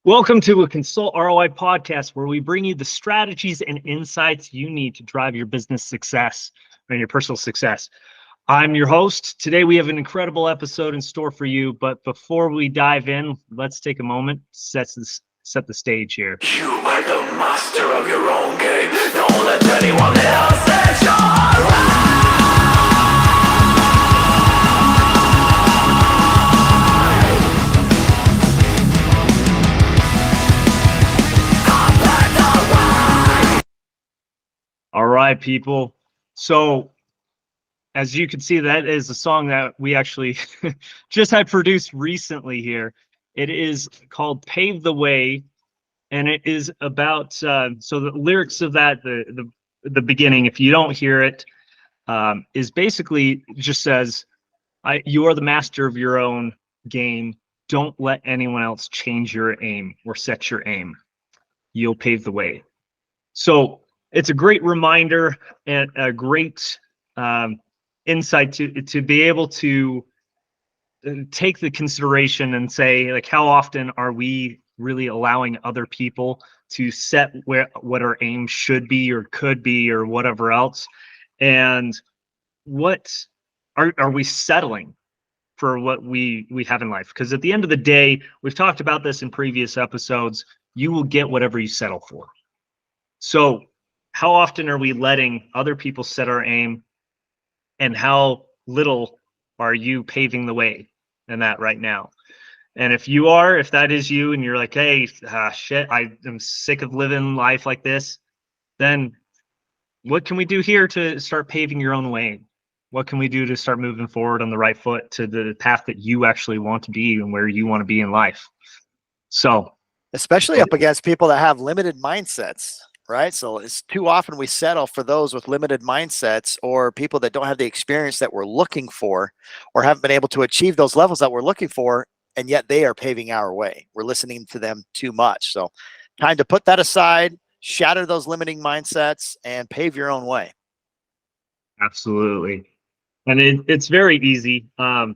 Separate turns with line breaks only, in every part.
Welcome to a Consult ROI podcast where we bring you the strategies and insights you need to drive your business success and your personal success. I'm your host. Today we have an incredible episode in store for you, but before we dive in, let's take a moment to set the stage here.
You are the master of your own game. Don't let anyone else set your right.
All right, people. So as you can see, that is a song that we actually just had produced recently here. It is called Pave the Way, and it is about, so the lyrics of that, the beginning, if you don't hear it, is basically just says, you are the master of your own game. Don't let anyone else change your aim or set your aim. You'll pave the way. So it's a great reminder and a great insight to be able to take the consideration and say, like, how often are we really allowing other people to set what our aim should be or could be or whatever else, and what are we settling for what we have in life? Because at the end of the day, we've talked about this in previous episodes, you will get whatever you settle for. So how often are we letting other people set our aim, and how little are you paving the way in that right now? And if that is you, and you're like, hey, shit, I am sick of living life like this, then what can we do here to start paving your own way? What can we do to start moving forward on the right foot to the path that you actually want to be and where you want to be in life? So,
especially up against people that have limited mindsets. Right. So it's too often we settle for those with limited mindsets or people that don't have the experience that we're looking for or haven't been able to achieve those levels that we're looking for. And yet they are paving our way. We're listening to them too much. So time to put that aside, shatter those limiting mindsets, and pave your own way.
Absolutely. And it's very easy. I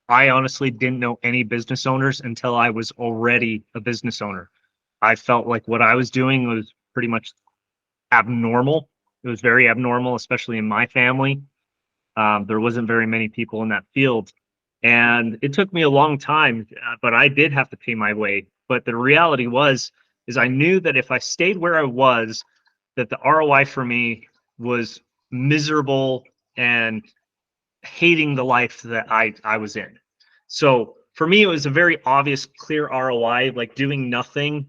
honestly didn't know any business owners until I was already a business owner. I felt like what I was doing was pretty much abnormal. It was very abnormal, especially in my family. There wasn't very many people in that field. And it took me a long time, but I did have to pay my way. But the reality is I knew that if I stayed where I was, that the ROI for me was miserable and hating the life that I was in. So for me, it was a very obvious, clear ROI, like doing nothing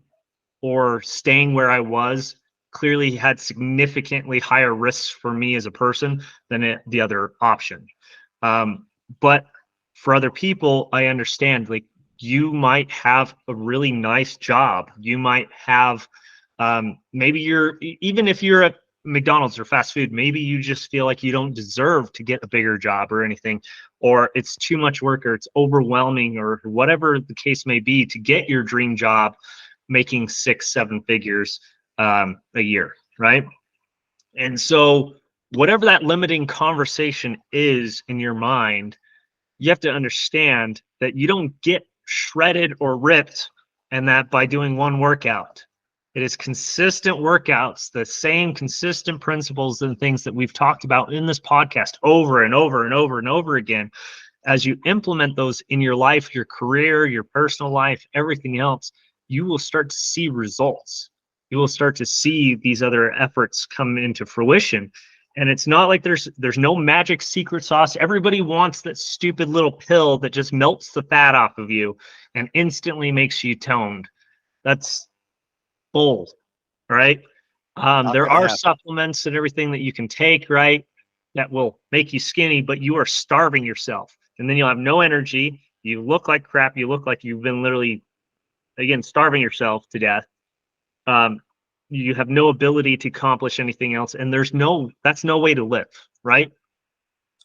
or staying where I was clearly had significantly higher risks for me as a person than the other option. But for other people, I understand, like, you might have a really nice job. You might have, maybe even if you're at McDonald's or fast food, maybe you just feel like you don't deserve to get a bigger job or anything, or it's too much work, or it's overwhelming, or whatever the case may be to get your dream job, making 6-7 figures a year, right? And so whatever that limiting conversation is in your mind, you have to understand that you don't get shredded or ripped, and that by doing one workout. It is consistent workouts, the same consistent principles and things that we've talked about in this podcast over and over and over and over again. As you implement those in your life, your career, your personal life, everything else, you will start to see results. You will start to see these other efforts come into fruition. And it's not like there's no magic secret sauce. Everybody wants that stupid little pill that just melts the fat off of you and instantly makes you toned. That's bull, right? There are supplements and everything that you can take, right, that will make you skinny, but you are starving yourself. And then you'll have no energy. You look like crap. You look like you've been literally, again, starving yourself to death. You have no ability to accomplish anything else, and that's no way to live, right?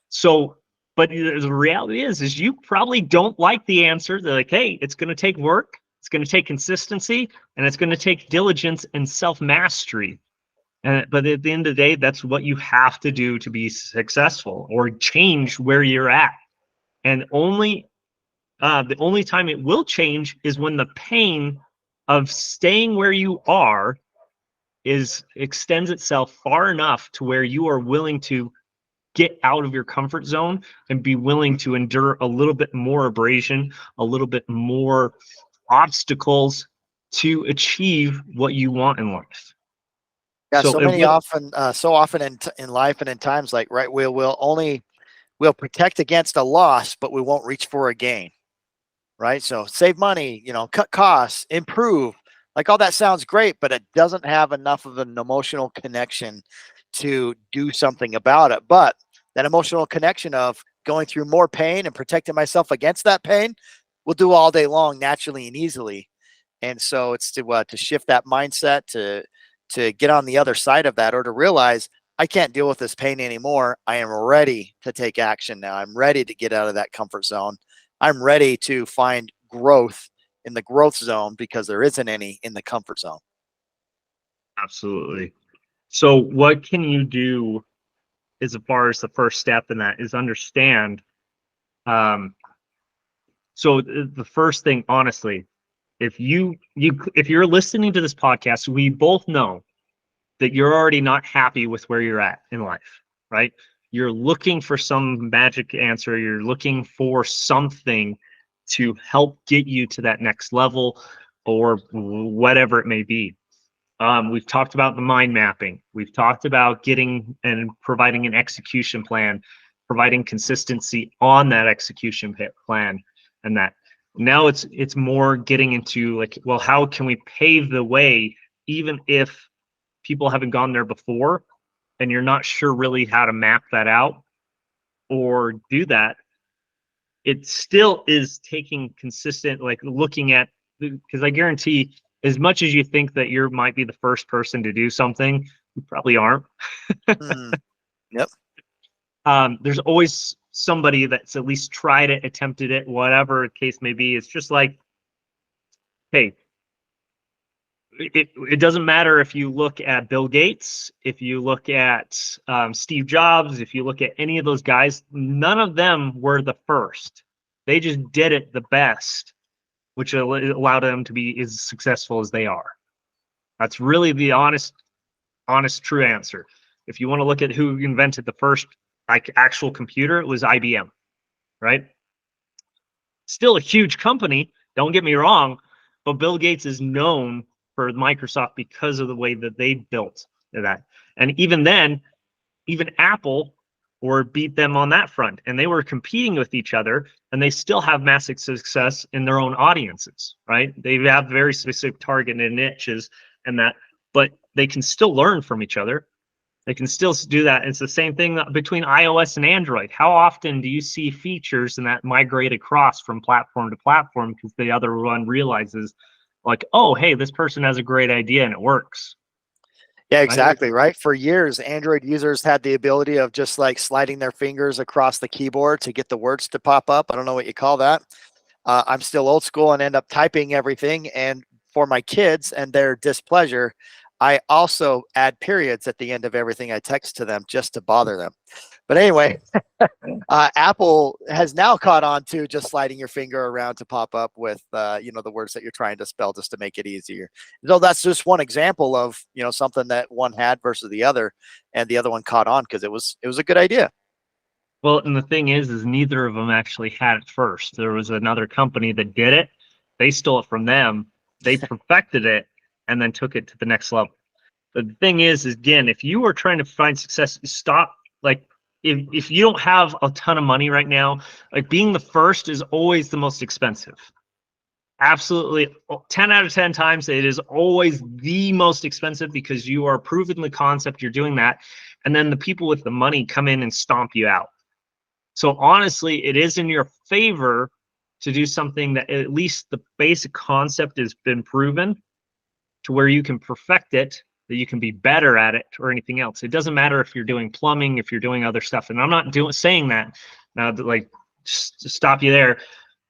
So, but the reality is you probably don't like the answer. They're like, hey, it's going to take work, it's going to take consistency, and it's going to take diligence and self-mastery. But at the end of the day, that's what you have to do to be successful or change where you're at. And the only time it will change is when the pain of staying where you are extends itself far enough to where you are willing to get out of your comfort zone and be willing to endure a little bit more abrasion, a little bit more obstacles to achieve what you want in life.
Yeah,
So
so
it
many
will
often, so often in life and in times like, right, we'll protect against a loss, but we won't reach for a gain, right? So save money, cut costs, improve. Like all that sounds great, but it doesn't have enough of an emotional connection to do something about it. But that emotional connection of going through more pain and protecting myself against that pain will do all day long, naturally and easily. And so it's to shift that mindset, to get on the other side of that, or to realize I can't deal with this pain anymore. I am ready to take action now. I'm ready to get out of that comfort zone. I'm ready to find growth in the growth zone because there isn't any in the comfort zone.
absolutely. So what can you do as far as the first step in that is understand. Um, so the first thing, honestly, if if you're listening to this podcast, we both know that you're already not happy with where you're at in life, right? You're looking for some magic answer. You're looking for something to help get you to that next level or whatever it may be. We've talked about the mind mapping. We've talked about getting and providing an execution plan, providing consistency on that execution plan, and that. Now it's more getting into like, well, how can we pave the way, even if people haven't gone there before, and you're not sure really how to map that out or do that. It still is taking consistent, like looking at, because I guarantee as much as you think that you might be the first person to do something, you probably aren't.
Mm, yep.
There's always somebody that's at least tried it, attempted it, whatever the case may be. It's just like, hey, it doesn't matter if you look at Bill Gates, if you look at Steve Jobs, if you look at any of those guys, none of them were the first. They just did it the best, which allowed them to be as successful as they are. That's really the honest, true answer. If you want to look at who invented the first like actual computer, it was IBM, right? Still a huge company, don't get me wrong, but Bill Gates is known for Microsoft because of the way that they built that. And even then, even Apple or beat them on that front. And they were competing with each other, and they still have massive success in their own audiences, right? They have very specific targeted niches and that, but they can still learn from each other. They can still do that. It's the same thing between iOS and Android. How often do you see features and that migrate across from platform to platform because the other one realizes, like, oh, hey, this person has a great idea and it works.
Yeah,
Right?
exactly. Right. For years, Android users had the ability of just like sliding their fingers across the keyboard to get the words to pop up. I don't know what you call that. I'm still old school and end up typing everything. And for my kids and their displeasure, I also add periods at the end of everything I text to them just to bother them. But anyway, Apple has now caught on to just sliding your finger around to pop up with, the words that you're trying to spell just to make it easier. So that's just one example of, something that one had versus the other, and the other one caught on because it was a good idea.
Well, and the thing is neither of them actually had it first. There was another company that did it. They stole it from them. They perfected it and then took it to the next level. But the thing is again, if you are trying to find success, stop. Like, if you don't have a ton of money right now, like being the first is always the most expensive. Absolutely. 10 out of 10 times it is always the most expensive because you are proving the concept, you're doing that. And then the people with the money come in and stomp you out. So honestly, it is in your favor to do something that at least the basic concept has been proven to where you can perfect it, that you can be better at it or anything else. It doesn't matter if you're doing plumbing, if you're doing other stuff. And I'm not saying that now, like, just to stop you there.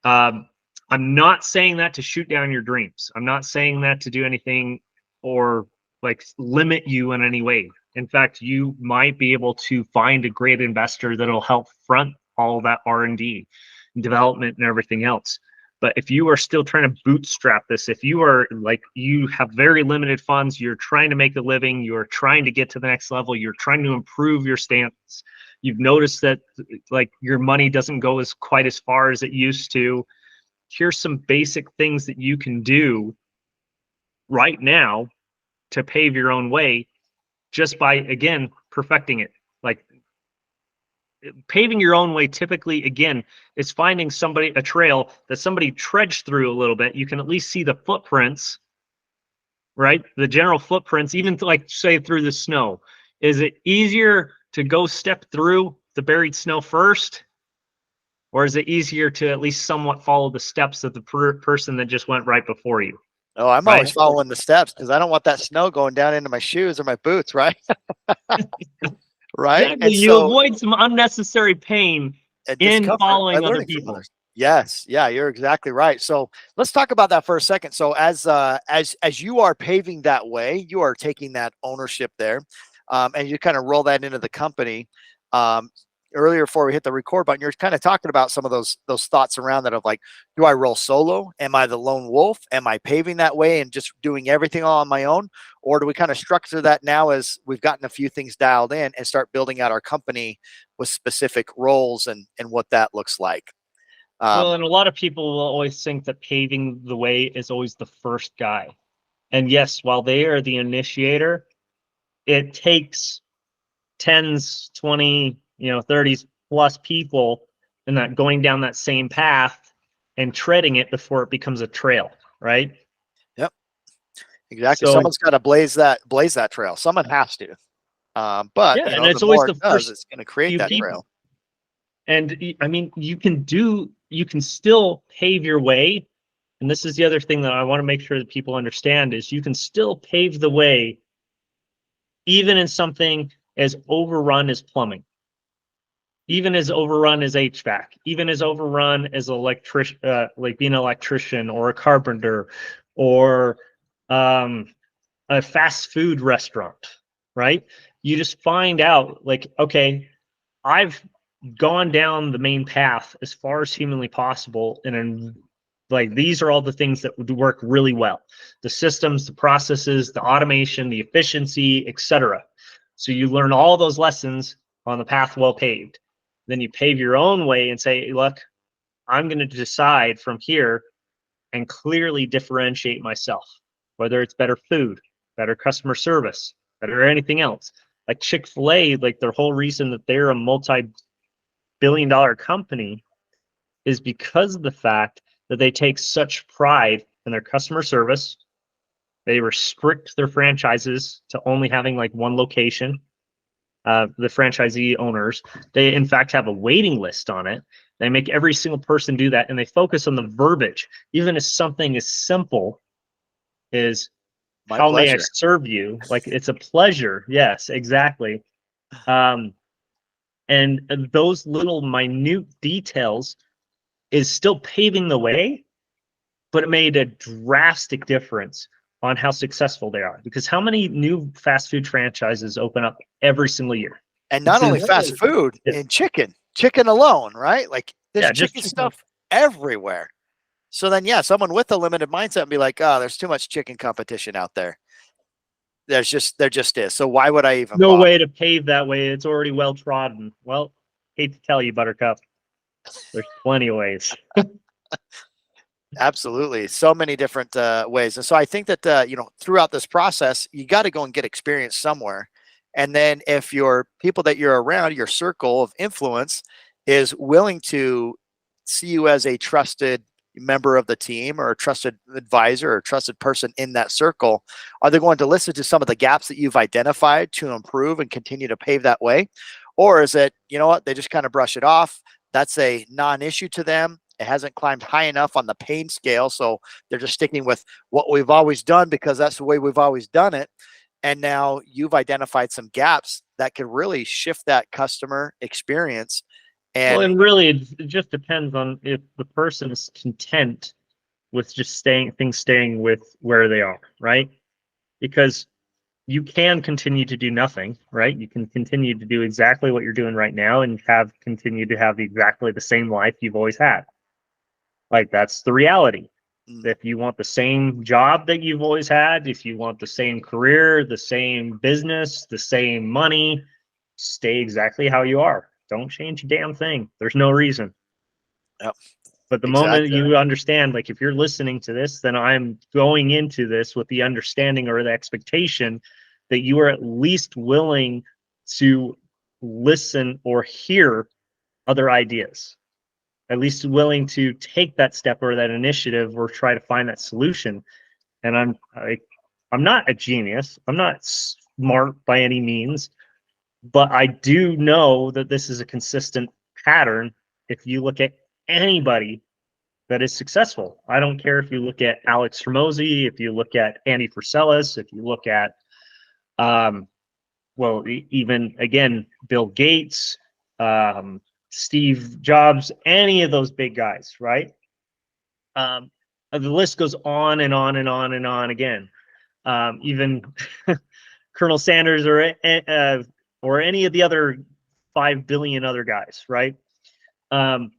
I'm not saying that to shoot down your dreams. I'm not saying that to do anything or like limit you in any way. In fact, you might be able to find a great investor that'll help front all that R&D and development and everything else. But if you are still trying to bootstrap this, if you are like, you have very limited funds, you're trying to make a living, you're trying to get to the next level, you're trying to improve your stance, you've noticed that like your money doesn't go as quite as far as it used to, here's some basic things that you can do right now to pave your own way just by, again, perfecting it. Like paving your own way typically, again, is finding a trail that somebody trudged through a little bit. You can at least see the footprints, right? The general footprints, even like say through the snow. Is it easier to go step through the buried snow first? Or is it easier to at least somewhat follow the steps of the person that just went right before you?
Oh, I'm
Right?
always following the steps because I don't want that snow going down into my shoes or my boots, right? Right.
Exactly.
And
You
so
avoid some unnecessary pain in
discomfort by
following other
learning from
people.
others. Yes, yeah, you're exactly right. So let's talk about that for a second. So as you are paving that way, you are taking that ownership there, and you kind of roll that into the company. Um, Earlier, before we hit the record button, you're kind of talking about some of those thoughts around that of like, do I roll solo? Am I the lone wolf? Am I paving that way and just doing everything all on my own? Or do we kind of structure that now as we've gotten a few things dialed in and start building out our company with specific roles and what that looks like?
Well, and a lot of people will always think that paving the way is always the first guy. And yes, while they are the initiator, it takes tens, 20, 30s plus people and that going down that same path and treading it before it becomes a trail, right?
Yep, exactly.
So
Someone's got to blaze that trail. Someone has to. But
yeah,
you
and
know, the
it's always
more it
the
does,
first
it's going to create
few
that
people.
trail.
And I mean, you can still pave your way. And this is the other thing that I want to make sure that people understand is you can still pave the way even in something as overrun as plumbing, even as overrun as HVAC, even as overrun as like being an electrician or a carpenter or um, a fast food restaurant, right? You just find out like, okay, I've gone down the main path as far as humanly possible, and like these are all the things that would work really well: the systems, the processes, the automation, the efficiency, etc. So you learn all those lessons on the path well paved. Then you pave your own way and say, look, I'm going to decide from here and clearly differentiate myself, whether it's better food, better customer service, better anything else. Like Chick-fil-A, like their whole reason that they're a multi-billion-dollar company is because of the fact that they take such pride in their customer service. They restrict their franchises to only having like one location. The franchisee owners, they in fact have a waiting list on it. They make every single person do that, and they focus on the verbiage, even as something as simple as
My
how may I
pleasure.
serve you? Like it's a pleasure. Yes, exactly. Um, and those little minute details is still paving the way, but it made a drastic difference on how successful they are. Because how many new fast food franchises open up every single year?
And
It's
not only fast
insane.
food,
Yeah,
and chicken alone, right? Like there's
yeah, just
chicken stuff everywhere. So then, yeah, someone with a limited mindset and be like, oh, there's too much chicken competition out there. There just is. So why would I even
no
bother?
way to pave that way. It's already well trodden. Well, hate to tell you, Buttercup, there's plenty of ways.
Absolutely. So many different ways. And so I think that, throughout this process, you got to go and get experience somewhere. And then if your people that you're around, your circle of influence is willing to see you as a trusted member of the team or a trusted advisor or a trusted person in that circle, are they going to listen to some of the gaps that you've identified to improve and continue to pave that way? Or is it, you know what, they just kind of brush it off? That's a non-issue to them. It hasn't climbed high enough on the pain scale. So they're just sticking with what we've always done because that's the way we've always done it. And now you've identified some gaps that could really shift that customer experience.
Well,
And
and really, it just depends on if the person is content with just staying with where they are, right? Because you can continue to do nothing, right? You can continue to do exactly what you're doing right now and have continue to have exactly the same life you've always had. Like, that's the reality.
Mm.
If you want the same job that you've always had, if you want the same career, the same business, the same money, stay exactly how you are. Don't change a damn thing. There's no reason.
Yep,
But the moment
exactly.
you understand, like if you're listening to this, then I'm going into this with the understanding or the expectation that you are at least willing to listen or hear other ideas, at least willing to take that step or that initiative or try to find that solution. And I'm not a genius. I'm not smart by any means, but I do know that this is a consistent pattern. If you look at anybody that is successful, I don't care if you look at Alex Hormozy, if you look at Andy Friselis, if you look at, well, even again, Bill Gates, Steve Jobs, any of those big guys, right? Um, the list goes on and on and on and on again. Even Colonel Sanders or any of the other 5 billion other guys, right? Um,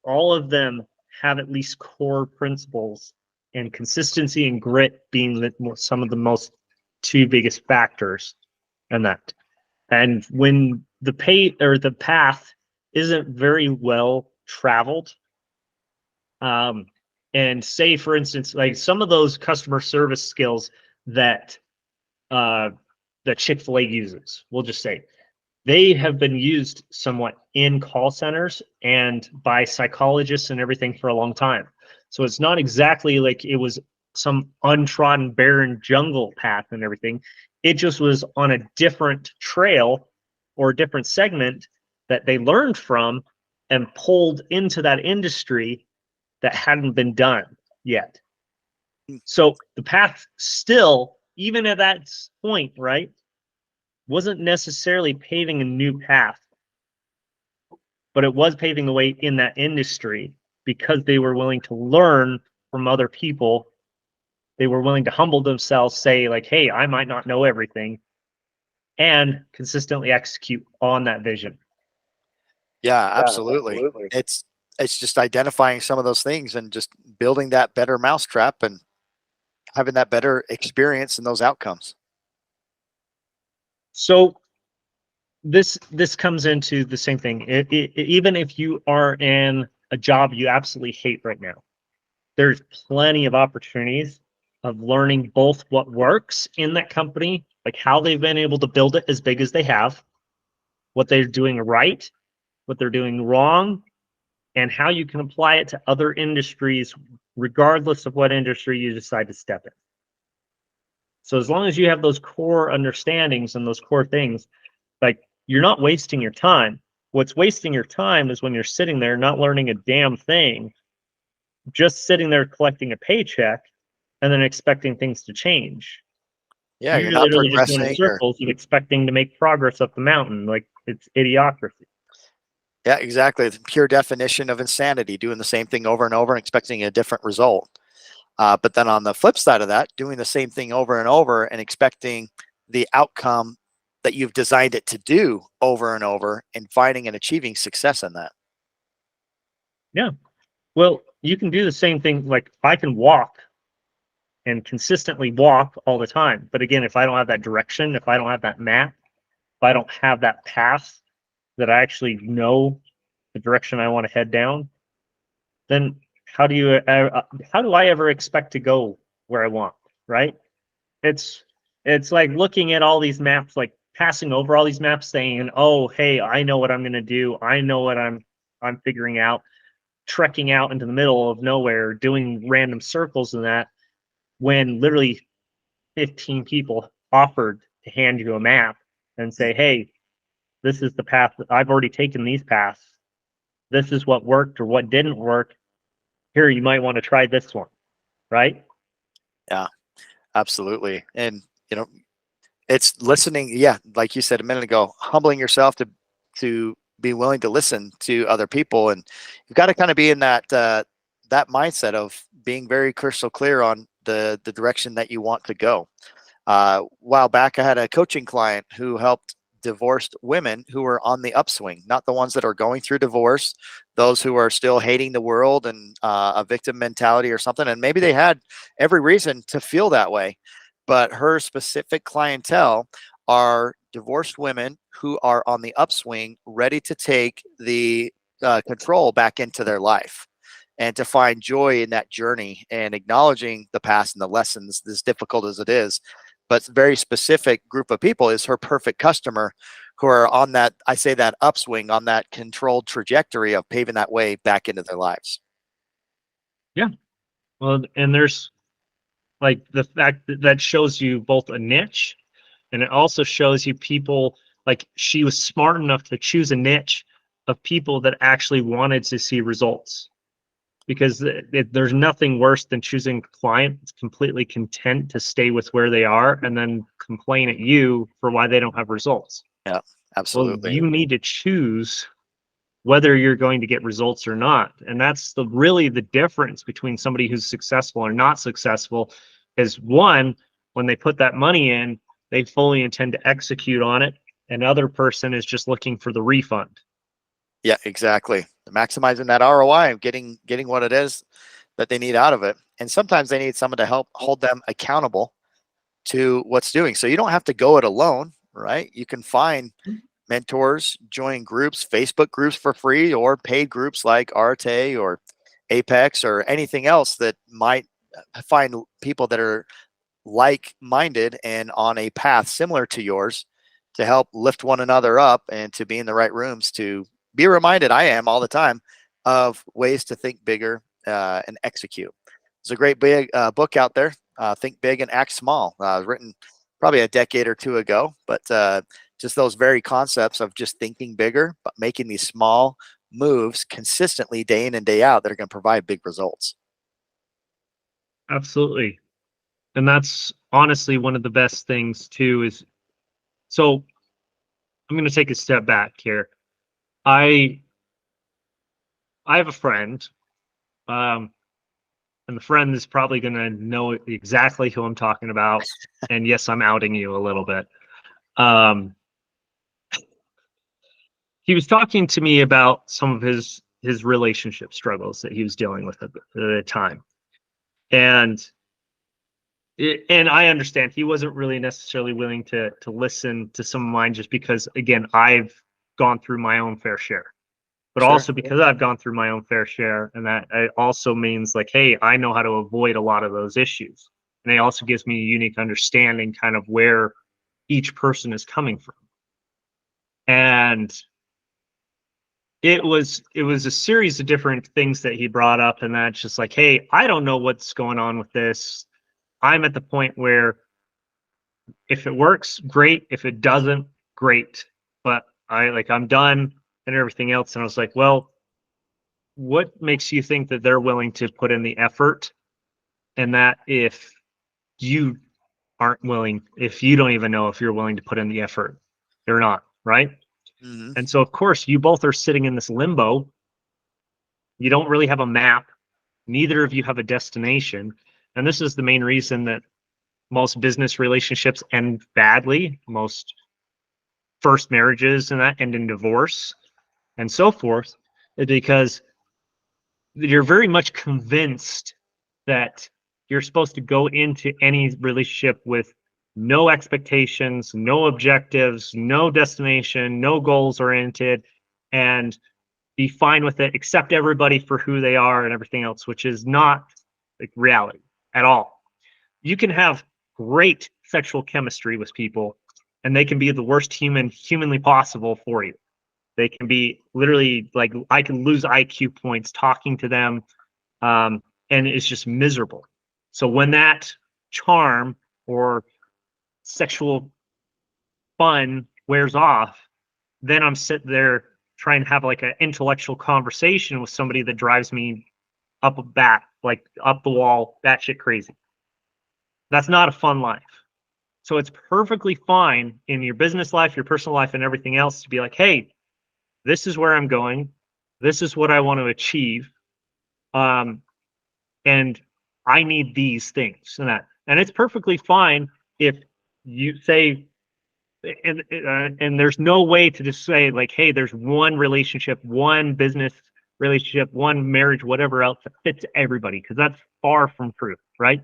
all of them have at least core principles, and consistency and grit being some of the most two biggest factors in that. And when the path isn't very well traveled, um, and say for instance, like some of those customer service skills that uh, that Chick-fil-A uses, we'll just say they have been used somewhat in call centers and by psychologists and everything for a long time. So it's not exactly like it was some untrodden barren jungle path and everything. It just was on a different trail or a different segment that they learned from and pulled into that industry that hadn't been done yet. So the path still, even at that point, right, wasn't necessarily paving a new path, but it was paving the way in that industry because they were willing to learn from other people. They were willing to humble themselves, say, like, hey, I might not know everything, and consistently execute on that vision.
Yeah,
Yeah,
absolutely.
absolutely.
It's just identifying some of those things and just building that better mousetrap and having that better experience and those outcomes.
So this comes into the same thing. Even if you are in a job you absolutely hate right now, there's plenty of opportunities of learning both what works in that company, like how they've been able to build it as big as they have, what they're doing right, what they're doing wrong, and how you can apply it to other industries, regardless of what industry you decide to step in. So as long as you have those core understandings and those core things, like you're not wasting your time. What's wasting your time is when you're sitting there not learning a damn thing, just sitting there collecting a paycheck and then expecting things to change.
Yeah,
You're
you're not
literally just going in
progressing or
circles and expecting to make progress up the mountain. Like it's idiocracy.
yeah, exactly. The pure definition of insanity, doing the same thing over and over and expecting a different result. But then on the flip side of that, doing the same thing over and over and expecting the outcome that you've designed it to do over and over and finding and achieving success in that.
Yeah. Well, you can do the same thing. Like I can walk and consistently walk all the time. But again, if I don't have that direction, if I don't have that map, if I don't have that path that I actually know the direction I want to head down, then how do I ever expect to go where I want, right? It's it's like looking at all these maps, like passing over all these maps saying, "Oh, hey, I know what I'm going to do. I know what I'm figuring out." Trekking out into the middle of nowhere, doing random circles and that when literally 15 people offered to hand you a map and say, "Hey, this is the path. I've already taken these paths. This is what worked or what didn't work. Here, you might want to try this one." Right?
Yeah, absolutely. And you know, it's listening. Yeah, like you said a minute ago, humbling yourself to be willing to listen to other people, and you've got to kind of be in that mindset of being very crystal clear on the direction that you want to go. A while back, I had a coaching client who helped divorced women who were on the upswing, not the ones that are going through divorce, those who are still hating the world and a victim mentality or something. And maybe they had every reason to feel that way. But her specific clientele are divorced women who are on the upswing, ready to take the control back into their life and to find joy in that journey and acknowledging the past and the lessons, as difficult as it is. But very specific group of people is her perfect customer who are on that, I say, that upswing, on that controlled trajectory of paving that way back into their lives.
Yeah. Well, and there's like the fact that that shows you both a niche, and it also shows you people, like she was smart enough to choose a niche of people that actually wanted to see results, because there's nothing worse than choosing a client that's completely content to stay with where they are and then complain at you for why they don't have results.
Yeah,
Well,
absolutely.
you need to choose whether you're going to get results or not. And that's the really the difference between somebody who's successful or not successful. Is one, when they put that money in, they fully intend to execute on it. Another person is just looking for the refund.
Yeah, exactly. Maximizing that ROI and getting what it is that they need out of it. And sometimes they need someone to help hold them accountable to what's doing. So you don't have to go it alone, right? You can find mentors, join groups, Facebook groups for free, or paid groups like Arte or Apex or anything else that might find people that are like-minded and on a path similar to yours to help lift one another up and to be in the right rooms to be reminded, I am all the time, of ways to think bigger and execute. There's a great big book out there, Think Big and Act Small, written probably a decade or two ago, but just those very concepts of just thinking bigger, but making these small moves consistently day in and day out that are going to provide big results.
Absolutely. And that's honestly one of the best things too. Is so I'm going to take a step back here. I I have a friend, um, and the friend is probably going to know exactly who I'm talking about. And yes, I'm outing you a little bit. Um, he was talking to me about some of his relationship struggles that he was dealing with at the time, and and I understand he wasn't really necessarily willing to listen to some of mine, just because again I've gone through my own fair share, but
Sure.
also because I've gone through my own fair share, and that it also means like, hey, I know how to avoid a lot of those issues, and it also gives me a unique understanding kind of where each person is coming from. And it was a series of different things that he brought up, and that's just like, hey, I don't know what's going on with this. I'm at the point where if it works, great. If it doesn't, great. But I'm done and everything else. And I was like, well, what makes you think that they're willing to put in the effort, and that if you aren't willing, if you don't even know if you're willing to put in the effort, you're not, right?
Hmm.
And so of course you both are sitting in this limbo. You don't really have a map. Neither of you have a destination. And this is the main reason that most business relationships end badly. Most first marriages and that end in divorce and so forth, is because you're very much convinced that you're supposed to go into any relationship with no expectations, no objectives, no destination, no goals oriented, and be fine with it, accept everybody for who they are and everything else, which is not like reality at all. You can have great sexual chemistry with people, and they can be the worst humanly possible for you. They can be literally like, I can lose IQ points talking to them, and it's just miserable. So when that charm or sexual fun wears off, then I'm sitting there trying to have like an intellectual conversation with somebody that drives me up a bat, like up the wall, batshit crazy. That's not a fun life. So it's perfectly fine in your business life, your personal life, and everything else to be like, hey, this is where I'm going. This is what I want to achieve. Um, and I need these things and that. And it's perfectly fine if you say, and there's no way to just say like, hey, there's one relationship, one business relationship, one marriage, whatever else that fits everybody, because that's far from true, right?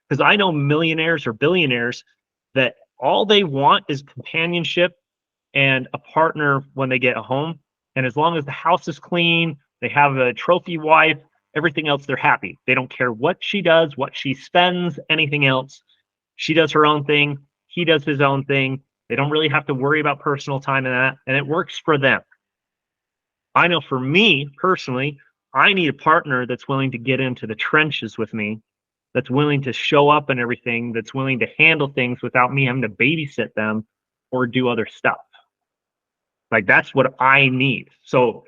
Because I know millionaires or billionaires that all they want is companionship and a partner when they get home. And as long as the house is clean, they have a trophy wife, everything else, they're happy. They don't care what she does, what she spends, anything else. She does her own thing. He does his own thing. They don't really have to worry about personal time and that. And it works for them. I know for me personally, I need a partner that's willing to get into the trenches with me, that's willing to show up and everything, that's willing to handle things without me having to babysit them or do other stuff. Like that's what I need. So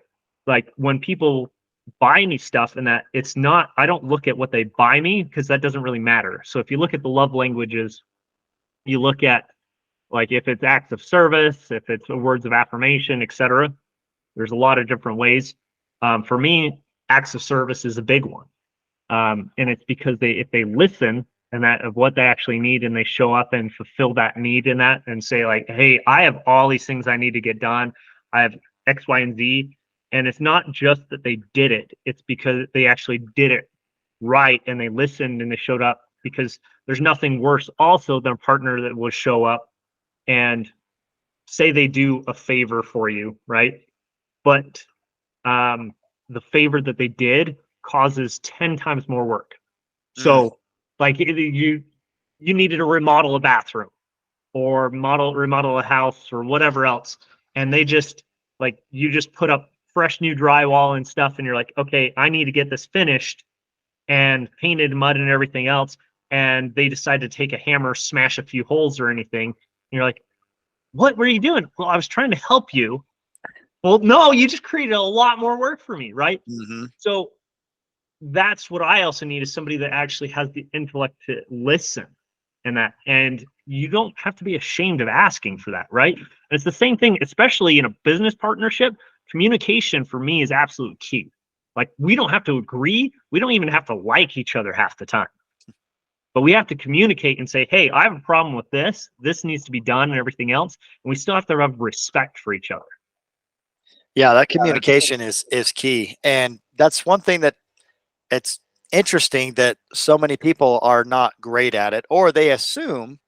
like when people buy me stuff and that, it's not, I don't look at what they buy me because that doesn't really matter. So if you look at the love languages, you look at like if it's acts of service, if it's words of affirmation, etc. There's a lot of different ways. For me, acts of service is a big one. And it's because if they listen and that of what they actually need and they show up and fulfill that need in that and say like, hey, I have all these things I need to get done. I have X, Y, and Z. And it's not just that they did it. It's because they actually did it right and they listened and they showed up, because there's nothing worse also than a partner that will show up and say they do a favor for you, right? But the favor that they did causes 10 times more work. So like you needed to remodel a bathroom or remodel a house or whatever else. And they just like, you just put up fresh new drywall and stuff. And you're like, okay, I need to get this finished and painted mud and everything else. And they decide to take a hammer, smash a few holes or anything. And you're like, what were you doing? Well, I was trying to help you. Well, no, you just created a lot more work for me, right? So that's what I also need, is somebody that actually has the intellect to listen and that. And you don't have to be ashamed of asking for that, right? And it's the same thing, especially in a business partnership. Communication for me is absolute key. Like we don't have to agree. We don't even have to like each other half the time. But we have to communicate and say, hey, I have a problem with this. This needs to be done and everything else. And we still have to have respect for each other.
Yeah, that communication is key. And that's one thing that it's interesting that so many people are not great at it, or they assume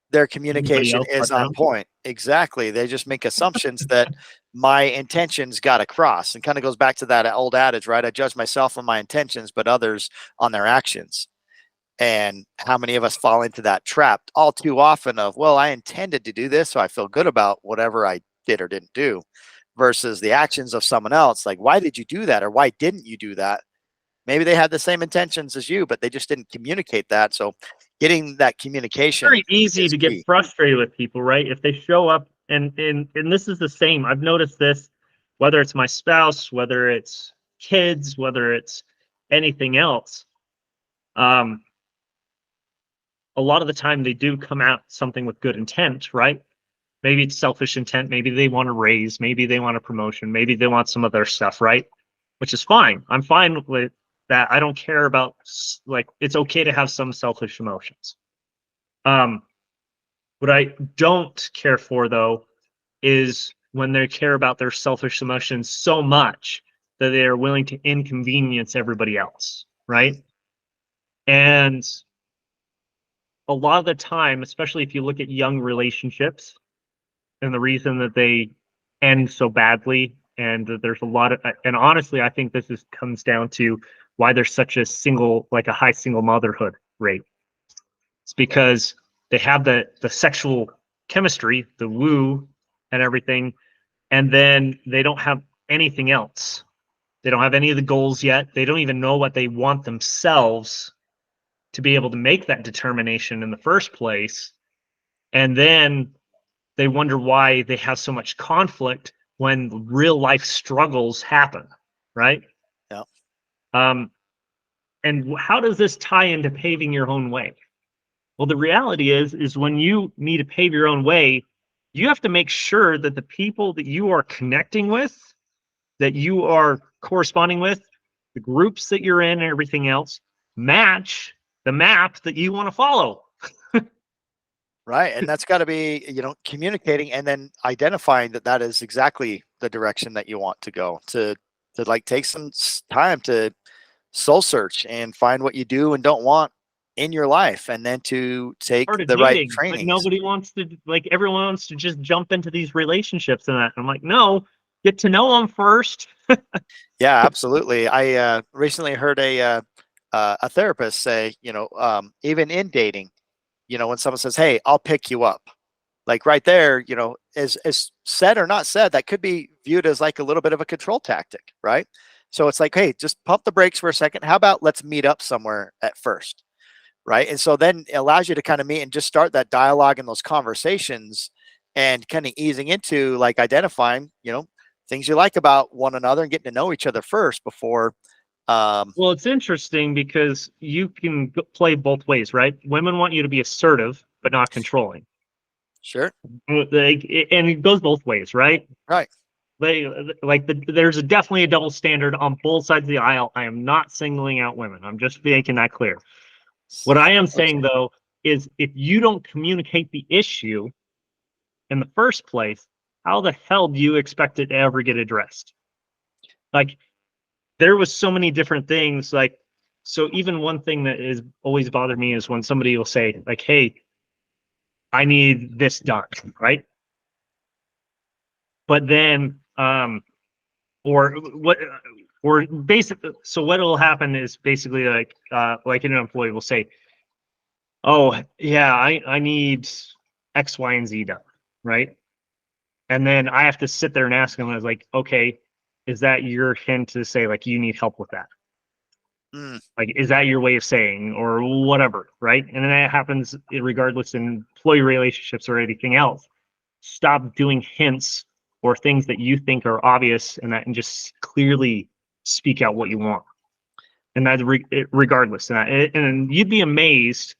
their
Anybody
communication
else
is
but
on
them?
point. Exactly. They just make assumptions that my intentions got across, and kind of goes back to that old adage, right? I judge myself on my intentions, but others on their actions. And how many of us fall into that trap all too often of, well, I intended to do this, so I feel good about whatever I did or didn't do, versus the actions of someone else. Like, why did you do that? Or why didn't you do that? Maybe they had the same intentions as you, but they just didn't communicate that. So getting that communication
Very easy
is
to get
key.
frustrated with people, right? If they show up and this is the same. I've noticed this, whether it's my spouse, whether it's kids, whether it's anything else. A lot of the time they do come out something with good intent, right? Maybe it's selfish intent. Maybe they want a raise. Maybe they want a promotion. Maybe they want some other stuff, right? Which is fine. I'm fine with that. I don't care about, like, it's okay to have some selfish emotions. What I don't care for, though, is when they care about their selfish emotions so much that they are willing to inconvenience everybody else, right? And a lot of the time, especially if you look at young relationships and the reason that they end so badly, and that there's a lot of, and honestly, I think this comes down to why there's such a high single motherhood rate. It's because they have the sexual chemistry, the woo and everything, and then they don't have anything else. They don't have any of the goals yet. They don't even know what they want themselves to be able to make that determination in the first place. And then they wonder why they have so much conflict when real life struggles happen, right?
Yeah.
And how does this tie into paving your own way? Well, the reality is when you need to pave your own way, you have to make sure that the people that you are connecting with, that you are corresponding with, the groups that you're in and everything else, match the map that you want to follow.
Right. And that's got to be, communicating and then identifying that that is exactly the direction that you want to go, to to like take some time to soul search and find what you do and don't want in your life, and then to take
Part of
the right
dating. Like
trainings.
nobody wants to, like everyone wants to just jump into these relationships and that. I'm like, no, get to know them first.
Yeah, absolutely. I recently heard a therapist say, even in dating, when someone says, "Hey, I'll pick you up," like right there, is said or not said, that could be viewed as like a little bit of a control tactic, right? So it's like, hey, just pump the brakes for a second. How about let's meet up somewhere at first, right? And so then it allows you to kind of meet and just start that dialogue and those conversations, and kind of easing into like identifying, things you like about one another and getting to know each other first before. um
Well, it's interesting because you can play both ways, right? Women want you to be assertive, but not controlling.
sure.
And it goes both ways, right?
Right.
They there's definitely a double standard on both sides of the aisle. I am not singling out women. I'm just making that clear. What I am saying
Okay.
though is if you don't communicate the issue in the first place, how the hell do you expect it to ever get addressed? Like there was so many different things. Like so, even one thing that is always bothered me is when somebody will say like, "Hey, I need this done," right? But then, or what, or basically, so what will happen is basically like an employee will say, "Oh, yeah, I need X, Y, and Z done," right? And then I have to sit there and ask them, I was like, okay, is that your hint to say like you need help with that?
Mm,
Like, is that your way of saying or whatever, right? And then that happens regardless in employee relationships or anything else. Stop doing hints or things that you think are obvious and that, and just clearly speak out what you want. And that regardless, and you'd be amazed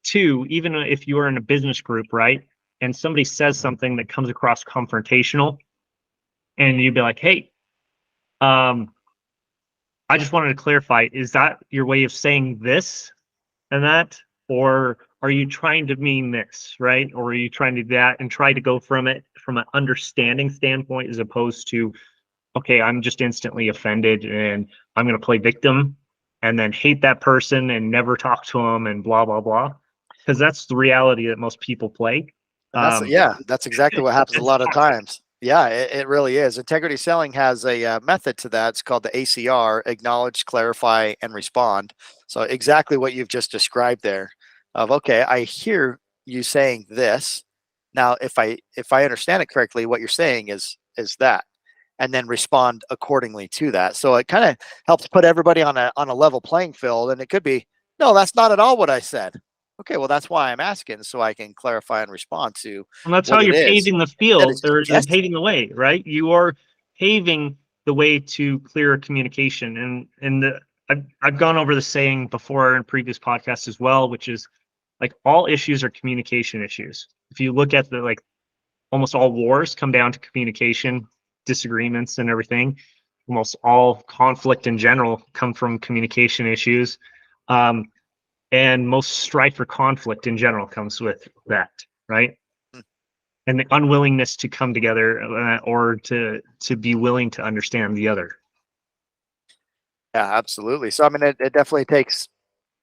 too, even if you are in a business group, right? And somebody says something that comes across confrontational, and you'd be like, "Hey, um, I just wanted to clarify, is that your way of saying this and that? Or are you trying to mean this, right? Or are you trying to do that and try to go from it from an understanding standpoint as opposed to, okay, I'm just instantly offended and I'm going to play victim and then hate that person and never talk to them and blah, blah, blah. Because that's the reality that most people play.
and that's,
Um,
yeah, that's exactly what happens a
it's
lot of
toxic.
times. Yeah, it really is. Integrity selling has a method to that. It's called the ACR: acknowledge, clarify, and respond. So exactly what you've just described there. Of, okay, I hear you saying this. Now, if I understand it correctly, what you're saying is that, and then respond accordingly to that. So it kind of helps put everybody on a level playing field. And it could be, no, that's not at all what I said. Okay, well, that's why I'm asking, so I can clarify and respond to
And that's how
what it
you're
is
paving the
that
field
is
or you're
suggested.
paving the way, right? You are paving the way to clear communication. I've gone over the saying before in previous podcasts as well, which is like all issues are communication issues. If you look at the like almost all wars come down to communication, disagreements and everything. Almost all conflict in general come from communication issues. Um, and most strife or conflict in general comes with that, right?
Mm,
And the unwillingness to come together or to be willing to understand the other.
yeah, absolutely. So I mean, it definitely takes,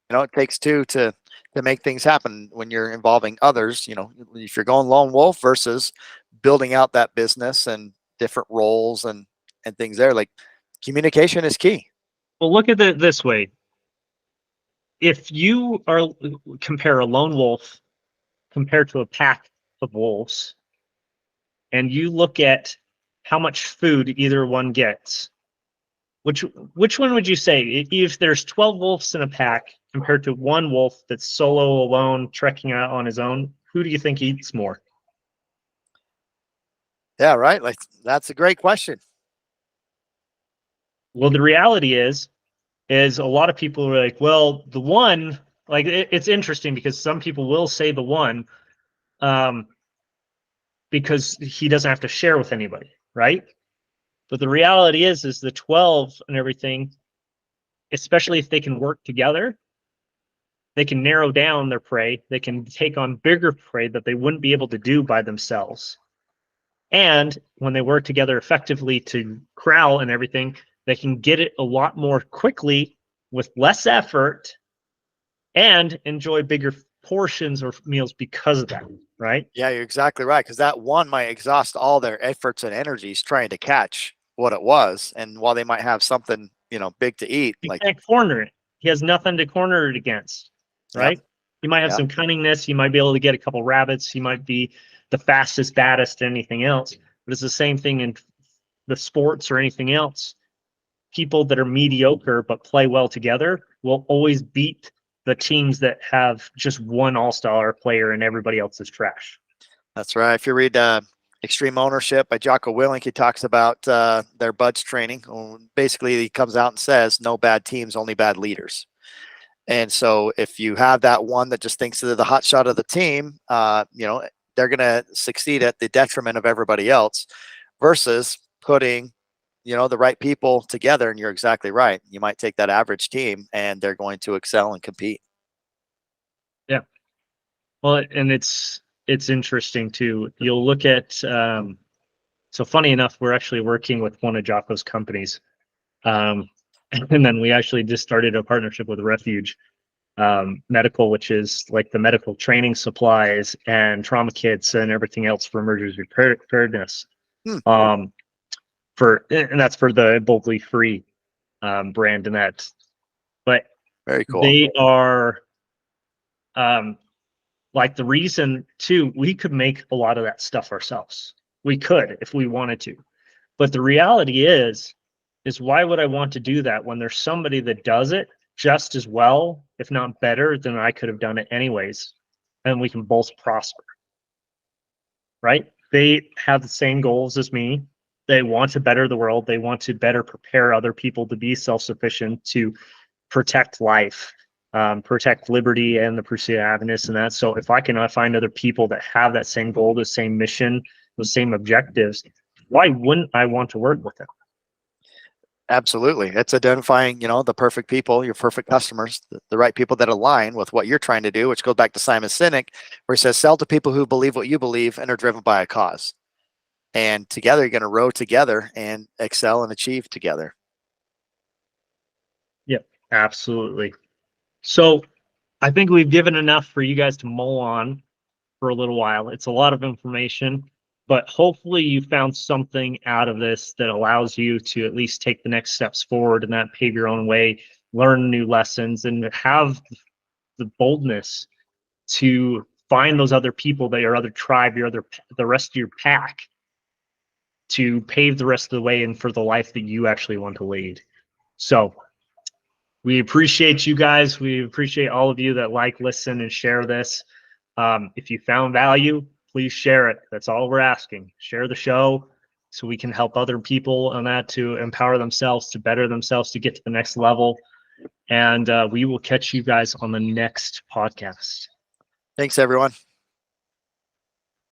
it takes two to make things happen when you're involving others. If you're going lone wolf versus building out that business and different roles and things there, like communication is key.
Well, look at it this way: if you are compare a lone wolf compared to a pack of wolves, and you look at how much food either one gets, which which one would you say if there's 12 wolves in a pack compared to one wolf that's solo alone trekking out on his own? Who do you think eats more?
Yeah, right. Like that's a great question.
Well, the reality is a lot of people are like, well, the one, like it's interesting because some people will say the one, um, because he doesn't have to share with anybody, right? But the reality is the 12 and everything, especially if they can work together, they can narrow down their prey. They can take on bigger prey that they wouldn't be able to do by themselves. And when they work together effectively to corral and everything, They can get it a lot more quickly with less effort and enjoy bigger portions or meals because of that, right?
Yeah, you're exactly right. Because that one might exhaust all their efforts and energies trying to catch what it was. And while they might have something, big to eat,
He
like,
can't corner it. He has nothing to corner it against,
yep,
right? You might have
yep,
some cunningness. You might be able to get a couple rabbits. You might be the fastest, baddest, anything else. But it's the same thing in the sports or anything else. People that are mediocre but play well together will always beat the teams that have just one all-star player and everybody else is trash.
that's right. If you read Extreme Ownership by Jocko Willink, he talks about their buds training. Basically, he comes out and says, no bad teams, only bad leaders. And so if you have that one that just thinks they're the hot shot of the team, they're going to succeed at the detriment of everybody else versus putting, the right people together. And you're exactly right. You might take that average team and they're going to excel and compete.
Yeah. Well, and it's interesting too. You'll look at so funny enough, we're actually working with one of Jocko's companies. And then we actually just started a partnership with Refuge Medical, which is like the medical training supplies and trauma kits and everything else for emergency preparedness.
Hmm.
And that's for the Boldly Free brand and that. But
Very cool.
they are like the reason too, we could make a lot of that stuff ourselves. We could if we wanted to. But the reality is why would I want to do that when there's somebody that does it just as well, if not better, than I could have done it anyways, and we can both prosper, right? They have the same goals as me. They want to better the world. They want to better prepare other people to be self-sufficient, to protect life, protect liberty and the pursuit of happiness and that. So if I can find other people that have that same goal, the same mission, those same objectives, why wouldn't I want to work with them?
Absolutely. It's identifying, the perfect people, your perfect customers, the right people that align with what you're trying to do, which goes back to Simon Sinek, where he says, sell to people who believe what you believe and are driven by a cause. And together, you're going to row together and excel and achieve together.
Yep, absolutely. So I think we've given enough for you guys to mull on for a little while. It's a lot of information, but hopefully you found something out of this that allows you to at least take the next steps forward and that pave your own way, learn new lessons, and have the boldness to find those other people, that your other tribe, the rest of your pack, to pave the rest of the way and for the life that you actually want to lead. So we appreciate you guys. We appreciate all of you that like, listen, and share this. If you found value, please share it. That's all we're asking. Share the show so we can help other people on that to empower themselves, to better themselves, to get to the next level. And we will catch you guys on the next podcast.
Thanks, everyone.